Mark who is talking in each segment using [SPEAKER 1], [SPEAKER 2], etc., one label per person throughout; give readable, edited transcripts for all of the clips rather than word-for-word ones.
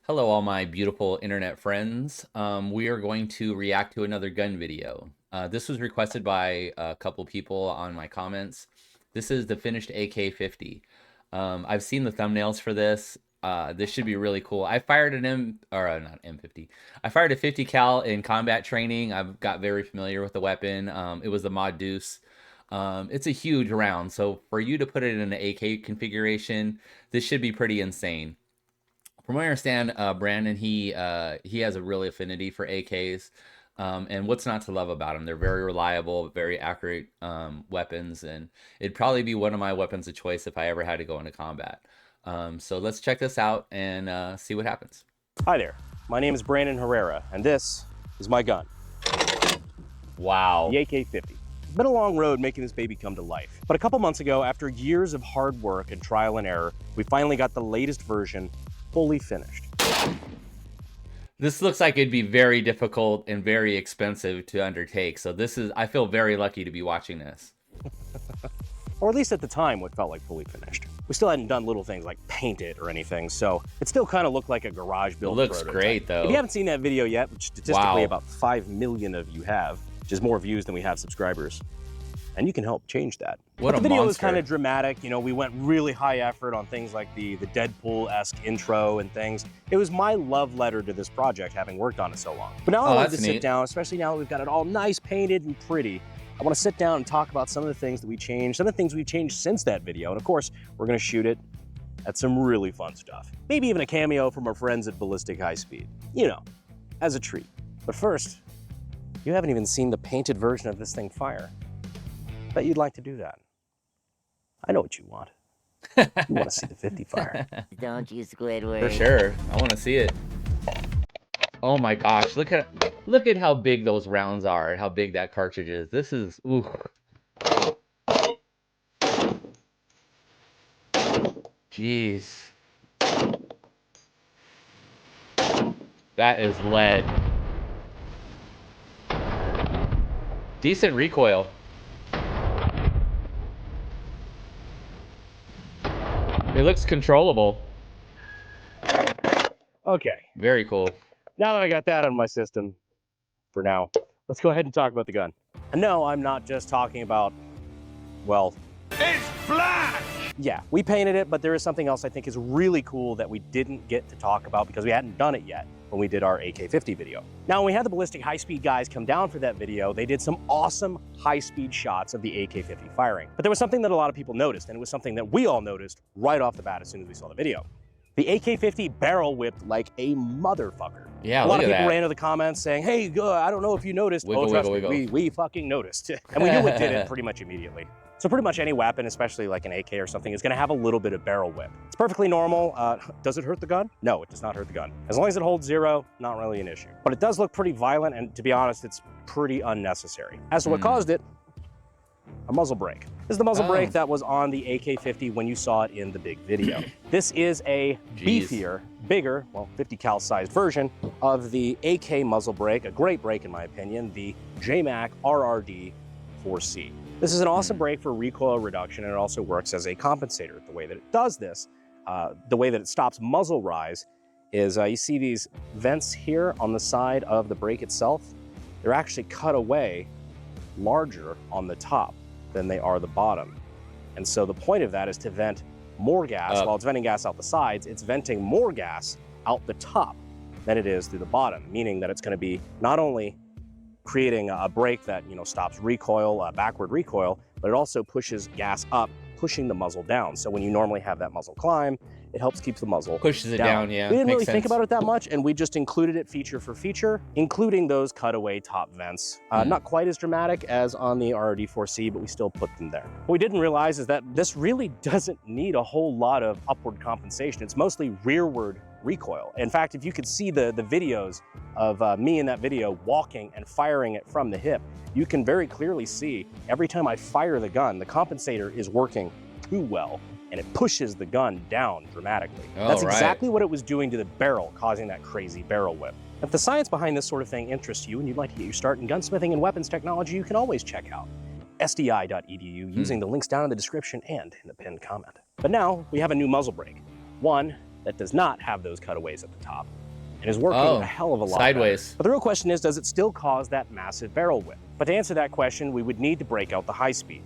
[SPEAKER 1] Hello, all my beautiful internet friends. We are going to react to another gun video. This was requested by a couple people on my comments. This is the finished AK-50. I've seen the thumbnails for this. This should be really cool. I fired an not M50. I fired a 50 cal in combat training. I've got very familiar with the weapon. It was the Mod Deuce. It's a huge round, so for you to put it in an AK configuration, this should be pretty insane. From what I understand, Brandon, he has a really affinity for AKs. And what's not to love about them? They're very reliable, very accurate weapons, and it'd probably be one of my weapons of choice if I ever had to go into combat. So let's check this out and see what happens.
[SPEAKER 2] Hi there, my name is Brandon Herrera, and this is my gun.
[SPEAKER 1] Wow.
[SPEAKER 2] The AK-50. It's been a long road making this baby come to life. But a couple months ago, after years of hard work and trial and error, we finally got the latest version fully finished.
[SPEAKER 1] This looks like it'd be very difficult and very expensive to undertake. So I feel very lucky to be watching this.
[SPEAKER 2] Or at least at the time, what felt like fully finished. We still hadn't done little things like paint it or anything, so it still kind of looked like a garage build.
[SPEAKER 1] It looks great though.
[SPEAKER 2] If you haven't seen that video yet, which statistically about 5 million of you have, which is more views than we have subscribers, and you can help change that.
[SPEAKER 1] What
[SPEAKER 2] but
[SPEAKER 1] a
[SPEAKER 2] the video
[SPEAKER 1] monster.
[SPEAKER 2] was kind of dramatic. You know, we went really high effort on things like the Deadpool-esque intro and things. It was my love letter to this project, having worked on it so long. But now I wanted to sit down, especially now that we've got it all nice, painted, and pretty. I want to sit down and talk about some of the things that we changed, some of the things we've changed since that video. And of course, we're going to shoot it at some really fun stuff. Maybe even a cameo from our friends at Ballistic High Speed. You know, as a treat. But first, you haven't even seen the painted version of this thing fire. Bet you'd like to do that. I know what you want. You want to see the 50 fire.
[SPEAKER 3] Don't you, Squidward?
[SPEAKER 1] For sure. I want to see it. Oh my gosh, look at how big those rounds are, how big that cartridge is. This is ooh. Jeez. That is lead. Decent recoil. It looks controllable.
[SPEAKER 2] Okay.
[SPEAKER 1] Very cool.
[SPEAKER 2] Now that I got that on my system, for now, let's go ahead and talk about the gun. And no, I'm not just talking about, well... It's black! Yeah, we painted it, but there is something else I think is really cool that we didn't get to talk about because we hadn't done it yet when we did our AK-50 video. Now, when we had the Ballistic High Speed guys come down for that video, they did some awesome high-speed shots of the AK-50 firing. But there was something that a lot of people noticed, and it was something that we all noticed right off the bat as soon as we saw the video. The AK-50 barrel whipped like a motherfucker.
[SPEAKER 1] Yeah,
[SPEAKER 2] a lot of people ran into the comments saying, hey, I don't know if you noticed.
[SPEAKER 1] Wiggle,
[SPEAKER 2] trust
[SPEAKER 1] wiggle,
[SPEAKER 2] me,
[SPEAKER 1] wiggle.
[SPEAKER 2] we fucking noticed. And we knew it did it pretty much immediately. So pretty much any weapon, especially like an AK or something, is gonna have a little bit of barrel whip. It's perfectly normal. Does it hurt the gun? No, it does not hurt the gun. As long as it holds 0, not really an issue. But it does look pretty violent, and to be honest, it's pretty unnecessary. As to what caused it, a muzzle brake. This is the muzzle brake that was on the AK-50 when you saw it in the big video. This is a beefier, bigger, well, 50 cal sized version of the AK muzzle brake, a great brake in my opinion, the JMac RRD 4C. This is an awesome brake for recoil reduction, and it also works as a compensator. The way that it does this, the way that it stops muzzle rise is you see these vents here on the side of the brake itself. They're actually cut away larger on the top than they are the bottom. And so the point of that is to vent more gas. While it's venting gas out the sides, it's venting more gas out the top than it is through the bottom, meaning that it's going to be not only creating a brake that, you know, stops recoil, backward recoil, but it also pushes gas up, pushing the muzzle down. So when you normally have that muzzle climb, it helps keep the muzzle
[SPEAKER 1] pushes it down. Yeah,
[SPEAKER 2] we didn't really think about it that much, and we just included it feature for feature, including those cutaway top vents. Not quite as dramatic as on the RRD4C, but we still put them there. What we didn't realize is that this really doesn't need a whole lot of upward compensation. It's mostly rearward recoil. In fact, if you could see the videos of me in that video walking and firing it from the hip, you can very clearly see every time I fire the gun, the compensator is working too well, and it pushes the gun down dramatically. That's exactly what it was doing to the barrel, causing that crazy barrel whip. If the science behind this sort of thing interests you and you'd like to get your start in gunsmithing and weapons technology, you can always check out sdi.edu using the links down in the description and in the pinned comment. But now we have a new muzzle brake. One, that does not have those cutaways at the top and is working a hell of a lot
[SPEAKER 1] sideways.
[SPEAKER 2] better. But the real question is, does it still cause that massive barrel whip? But to answer that question, we would need to break out the high speed.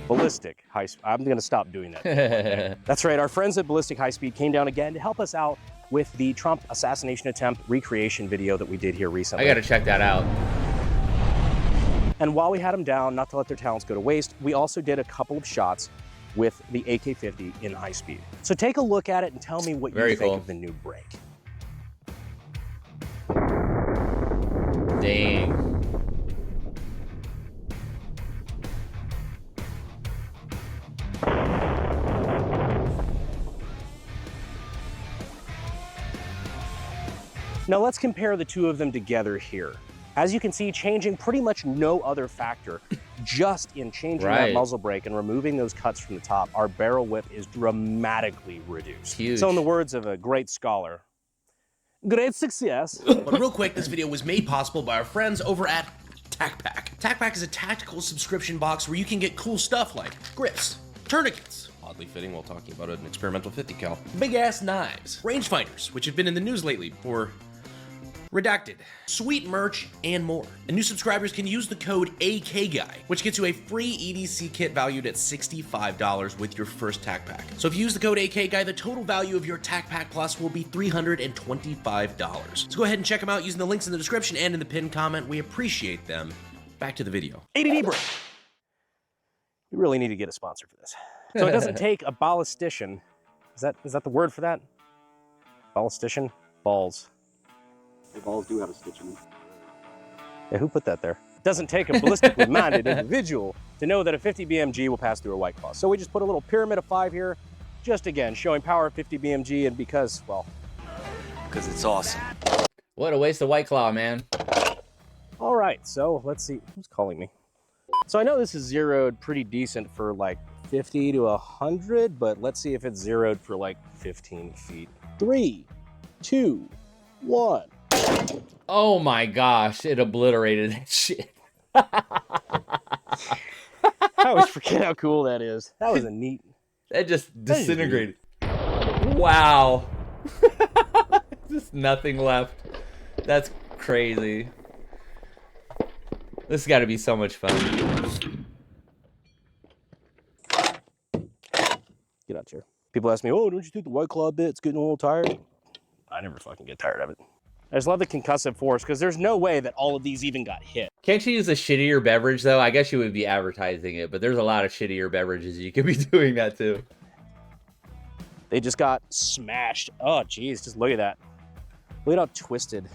[SPEAKER 2] Ballistic high speed. I'm gonna stop doing that. That's right, our friends at Ballistic High Speed came down again to help us out with the Trump assassination attempt recreation video that we did here recently.
[SPEAKER 1] I gotta check that out.
[SPEAKER 2] And while we had them down, not to let their talents go to waste, we also did a couple of shots with the AK-50 in high speed. So take a look at it and tell me what you think of the new break.
[SPEAKER 1] Dang.
[SPEAKER 2] Now let's compare the two of them together here. As you can see, changing pretty much no other factor, just in changing that muzzle brake and removing those cuts from the top, our barrel whip is dramatically reduced.
[SPEAKER 1] Huge.
[SPEAKER 2] So in the words of a great scholar, great success.
[SPEAKER 3] But real quick, this video was made possible by our friends over at TacPack. TacPack is a tactical subscription box where you can get cool stuff like grips, tourniquets, oddly fitting while talking about an experimental 50 cal, big ass knives, rangefinders, which have been in the news lately for redacted, sweet merch, and more. And new subscribers can use the code AKGuy, which gets you a free EDC kit valued at $65 with your first TacPack. So if you use the code AKGuy, the total value of your TacPack Plus will be $325. So go ahead and check them out using the links in the description and in the pinned comment. We appreciate them. Back to the video.
[SPEAKER 2] ADD break. We really need to get a sponsor for this. So it doesn't take a ballistician. Is that the word for that? Ballistician? Balls.
[SPEAKER 4] The balls do have a stitch in them.
[SPEAKER 2] Yeah, who put that there? It doesn't take a ballistically minded individual to know that a 50 BMG will pass through a White Claw. So we just put a little pyramid of 5 here, just again, showing power of 50 BMG, and because, well,
[SPEAKER 4] Because it's awesome.
[SPEAKER 1] What a waste of White Claw, man.
[SPEAKER 2] all right, so let's see, who's calling me? So I know this is zeroed pretty decent for like 50 to 100, but let's see if it's zeroed for like 15 feet. 3, 2, 1.
[SPEAKER 1] Oh my gosh, it obliterated that shit.
[SPEAKER 2] I always forget how cool that is. That was a neat.
[SPEAKER 1] That just disintegrated. Wow. Just nothing left. That's crazy. This has got to be so much fun.
[SPEAKER 2] Get out here. People ask me, oh, don't you think the White Claw bit's getting a little tired? I never fucking get tired of it. I just love the concussive force because there's no way that all of these even got hit.
[SPEAKER 1] Can't you use a shittier beverage, though? I guess you would be advertising it, but there's a lot of shittier beverages you could be doing that too.
[SPEAKER 2] They just got smashed. Oh, geez, just look at that. Look at how twisted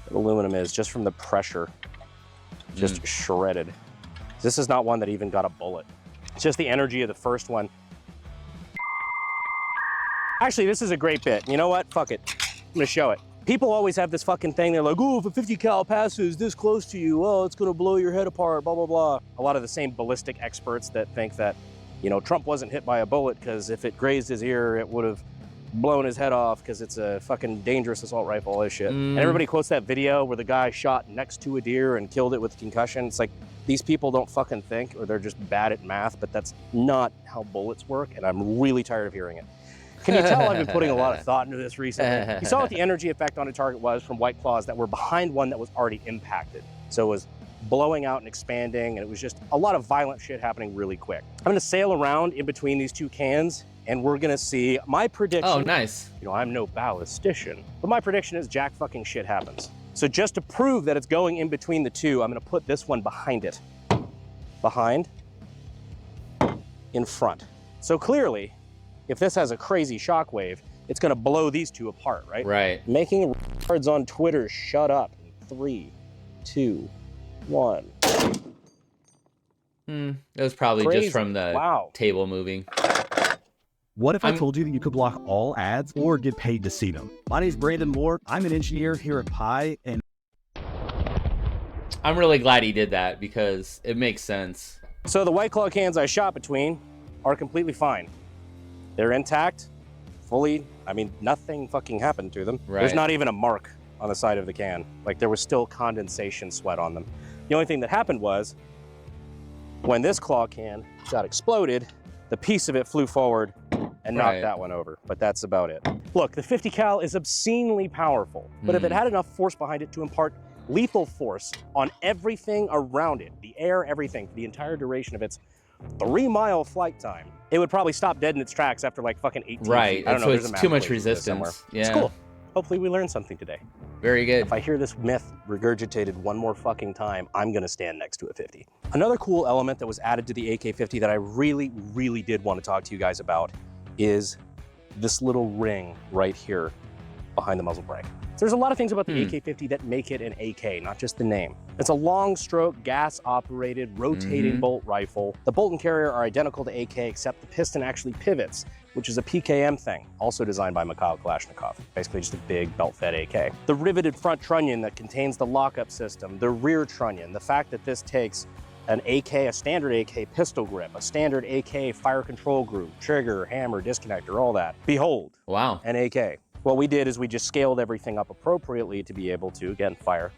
[SPEAKER 2] the aluminum is just from the pressure. Just shredded. This is not one that even got a bullet. It's just the energy of the first one. Actually, this is a great bit. You know what? Fuck it. I'm gonna show it. People always have this fucking thing. They're like, oh, if a 50 cal passes this close to you, oh, it's gonna blow your head apart, blah, blah, blah. A lot of the same ballistic experts that think that, you know, Trump wasn't hit by a bullet because if it grazed his ear, it would have blown his head off because it's a fucking dangerous assault rifle, all this shit. And everybody quotes that video where the guy shot next to a deer and killed it with concussion. It's like, these people don't fucking think, or they're just bad at math, but that's not how bullets work, and I'm really tired of hearing it. Can you tell I've been putting a lot of thought into this recently? You saw what the energy effect on a target was from White Claws that were behind one that was already impacted. So it was blowing out and expanding, and it was just a lot of violent shit happening really quick. I'm gonna sail around in between these two cans, and we're gonna see my prediction.
[SPEAKER 1] Oh, nice.
[SPEAKER 2] You know, I'm no ballistician, but my prediction is jack fucking shit happens. So just to prove that it's going in between the two, I'm gonna put this one behind it. Behind, in front. So clearly, if this has a crazy shockwave, it's gonna blow these two apart, right?
[SPEAKER 1] Right.
[SPEAKER 2] Making retards on Twitter shut up. 3, 2, 1.
[SPEAKER 1] That was probably
[SPEAKER 2] Crazy.
[SPEAKER 1] just from the table moving.
[SPEAKER 5] What if I told you that you could block all ads or get paid to see them? My name is Brandon Moore. I'm an engineer here at Pi, and
[SPEAKER 1] I'm really glad he did that because it makes sense.
[SPEAKER 2] So the White Claw cans I shot between are completely fine. They're intact, fully, I mean, nothing fucking happened to them.
[SPEAKER 1] Right.
[SPEAKER 2] There's not even a mark on the side of the can. Like, there was still condensation sweat on them. The only thing that happened was, when this claw can got exploded, the piece of it flew forward and knock
[SPEAKER 1] Right.
[SPEAKER 2] that one over, but that's about it. Look, the 50 cal is obscenely powerful, but if it had enough force behind it to impart lethal force on everything around it, the air, everything, for the entire duration of its 3-mile flight time, it would probably stop dead in its tracks after like fucking 18
[SPEAKER 1] Right.
[SPEAKER 2] feet. I don't know,
[SPEAKER 1] So
[SPEAKER 2] there's
[SPEAKER 1] it's
[SPEAKER 2] a math
[SPEAKER 1] too much
[SPEAKER 2] equation for this somewhere.
[SPEAKER 1] resistance. Yeah.
[SPEAKER 2] It's cool. Hopefully we learned something today.
[SPEAKER 1] Very good.
[SPEAKER 2] If I hear this myth regurgitated one more fucking time, I'm gonna stand next to a 50. Another cool element that was added to the AK-50 that I really, really did want to talk to you guys about is this little ring right here behind the muzzle brake. So there's a lot of things about the AK-50 that make it an AK, not just the name. It's a long stroke, gas operated, rotating bolt rifle. The bolt and carrier are identical to AK, except the piston actually pivots, which is a PKM thing, also designed by Mikhail Kalashnikov. Basically just a big belt-fed AK. The riveted front trunnion that contains the lockup system, the rear trunnion, the fact that this takes an AK, a standard AK pistol grip, a standard AK fire control group, trigger, hammer, disconnector, all that. Behold,
[SPEAKER 1] Wow.
[SPEAKER 2] an AK. What we did is we just scaled everything up appropriately to be able to, again, fire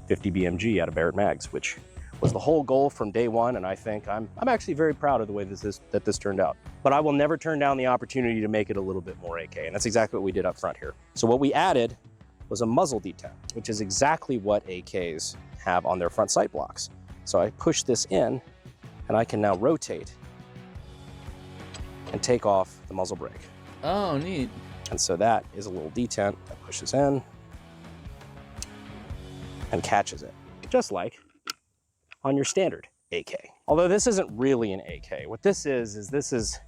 [SPEAKER 2] 50 BMG out of Barrett mags, which was the whole goal from day one, and I think I'm actually very proud of the way that this turned out. But I will never turn down the opportunity to make it a little bit more AK, and that's exactly what we did up front here. So what we added was a muzzle detent, which is exactly what AKs have on their front sight blocks. So I push this in, and I can now rotate and take off the muzzle brake.
[SPEAKER 1] Oh, neat.
[SPEAKER 2] And so that is a little detent that pushes in and catches it, just like on your standard AK. Although this isn't really an AK. What this is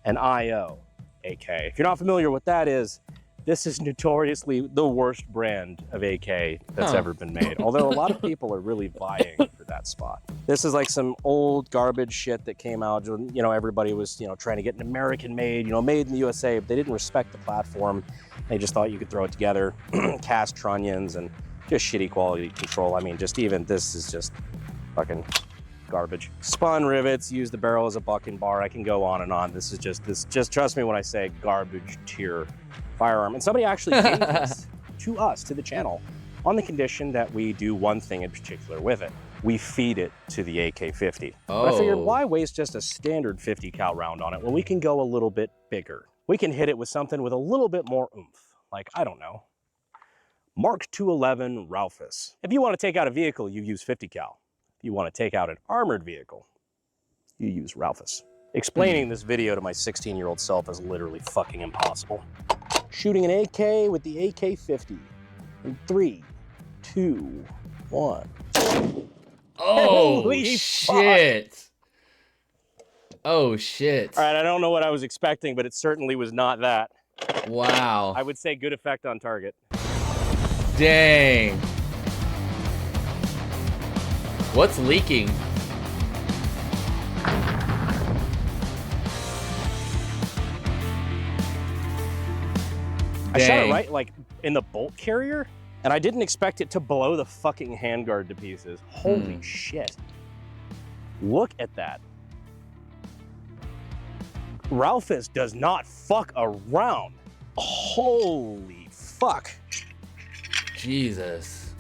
[SPEAKER 2] an IO AK. If you're not familiar with that is, this is notoriously the worst brand of AK that's ever been made. Although a lot of people are really vying for that spot. This is like some old garbage shit that came out. You know, everybody was, trying to get an American made, made in the USA, but they didn't respect the platform. They just thought you could throw it together, cast trunnions and just shitty quality control. I mean, just even this is just fucking garbage. Spun rivets, use the barrel as a bucking bar. I can go on and on. This is just trust me when I say garbage tier firearm. And somebody actually gave this to us, to the channel, on the condition that we do one thing in particular with it. We feed it to the AK-50.
[SPEAKER 1] Oh.
[SPEAKER 2] But I figured, why waste just a standard 50 cal round on it when we can go a little bit bigger? We can hit it with something with a little bit more oomph. Like, I don't know, Mark 211 Ralphus. If you want to take out a vehicle, you use 50 cal. If you want to take out an armored vehicle, you use Ralphus. Explaining this video to my 16-year-old self is literally fucking impossible. Shooting an AK with the AK-50 in 3, 2, 1.
[SPEAKER 1] Oh,
[SPEAKER 2] Holy
[SPEAKER 1] shit. Oh, shit.
[SPEAKER 2] All right, I don't know what I was expecting, but it certainly was not that.
[SPEAKER 1] Wow.
[SPEAKER 2] I would say good effect on target.
[SPEAKER 1] Dang. What's leaking?
[SPEAKER 2] I shot it
[SPEAKER 1] Dang.
[SPEAKER 2] right, like, in the bolt carrier, and I didn't expect it to blow the fucking handguard to pieces. Holy shit. Look at that. Ralphus does not fuck around. Holy fuck.
[SPEAKER 1] Jesus.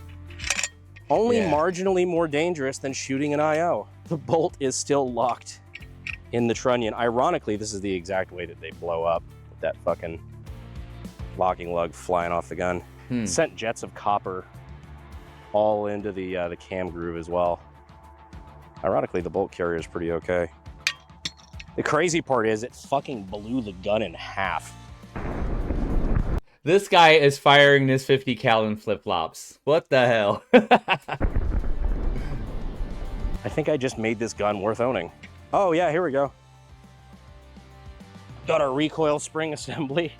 [SPEAKER 2] Only
[SPEAKER 1] Yeah.
[SPEAKER 2] marginally more dangerous than shooting an IO. The bolt is still locked in the trunnion. Ironically, this is the exact way that they blow up with that fucking locking lug flying off the gun. Sent jets of copper all into the cam groove as well. Ironically, the bolt carrier is pretty okay. The crazy part is it fucking blew the gun in half.
[SPEAKER 1] This guy is firing this 50 cal in flip-flops. What the hell?
[SPEAKER 2] I think I just made this gun worth owning. Oh yeah, here we go. Got our recoil spring assembly.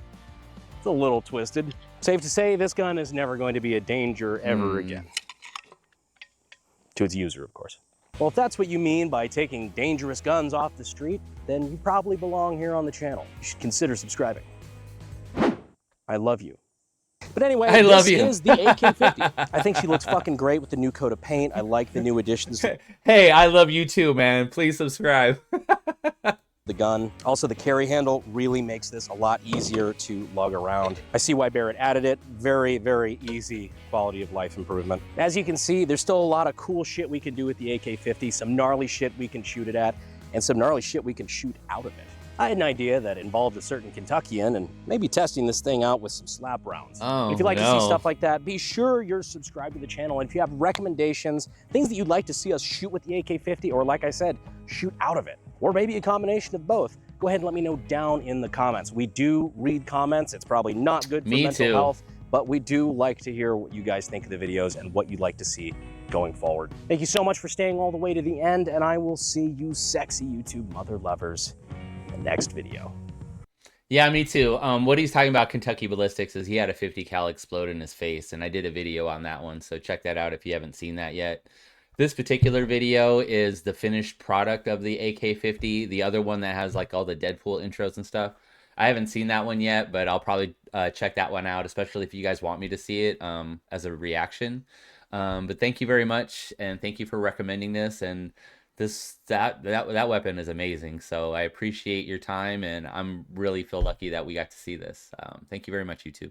[SPEAKER 2] It's a little twisted. Safe to say, this gun is never going to be a danger ever again. To its user, of course. Well, if that's what you mean by taking dangerous guns off the street, then you probably belong here on the channel. You should consider subscribing. I love you. But anyway,
[SPEAKER 1] I love
[SPEAKER 2] this
[SPEAKER 1] you.
[SPEAKER 2] is the AK-50. I think she looks fucking great with the new coat of paint. I like the new additions to
[SPEAKER 1] Hey, I love you too, man. Please subscribe.
[SPEAKER 2] the gun. Also, the carry handle really makes this a lot easier to lug around. I see why Barrett added it. Very, very easy quality of life improvement. As you can see, there's still a lot of cool shit we can do with the AK-50, some gnarly shit we can shoot it at, and some gnarly shit we can shoot out of it. I had an idea that involved a certain Kentuckian and maybe testing this thing out with some slap rounds.
[SPEAKER 1] Oh,
[SPEAKER 2] If you'd like to see
[SPEAKER 1] no.
[SPEAKER 2] stuff like that, be sure you're subscribed to the channel. And if you have recommendations, things that you'd like to see us shoot with the AK-50, or like I said, shoot out of it, or maybe a combination of both, go ahead and let me know down in the comments. We do read comments. It's probably not good for mental health, but we do like to hear what you guys think of the videos and what you'd like to see going forward. Thank you so much for staying all the way to the end, and I will see you sexy YouTube mother lovers in the next video.
[SPEAKER 1] Yeah, me too. What he's talking about Kentucky ballistics is he had a 50 cal explode in his face, and I did a video on that one, so check that out if you haven't seen that yet. This particular video is the finished product of the AK-50. The other one that has like all the Deadpool intros and stuff, I haven't seen that one yet, but I'll probably check that one out, especially if you guys want me to see it as a reaction. But thank you very much, and thank you for recommending this. And that weapon is amazing. So I appreciate your time, and I'm really feel lucky that we got to see this. Thank you very much, YouTube.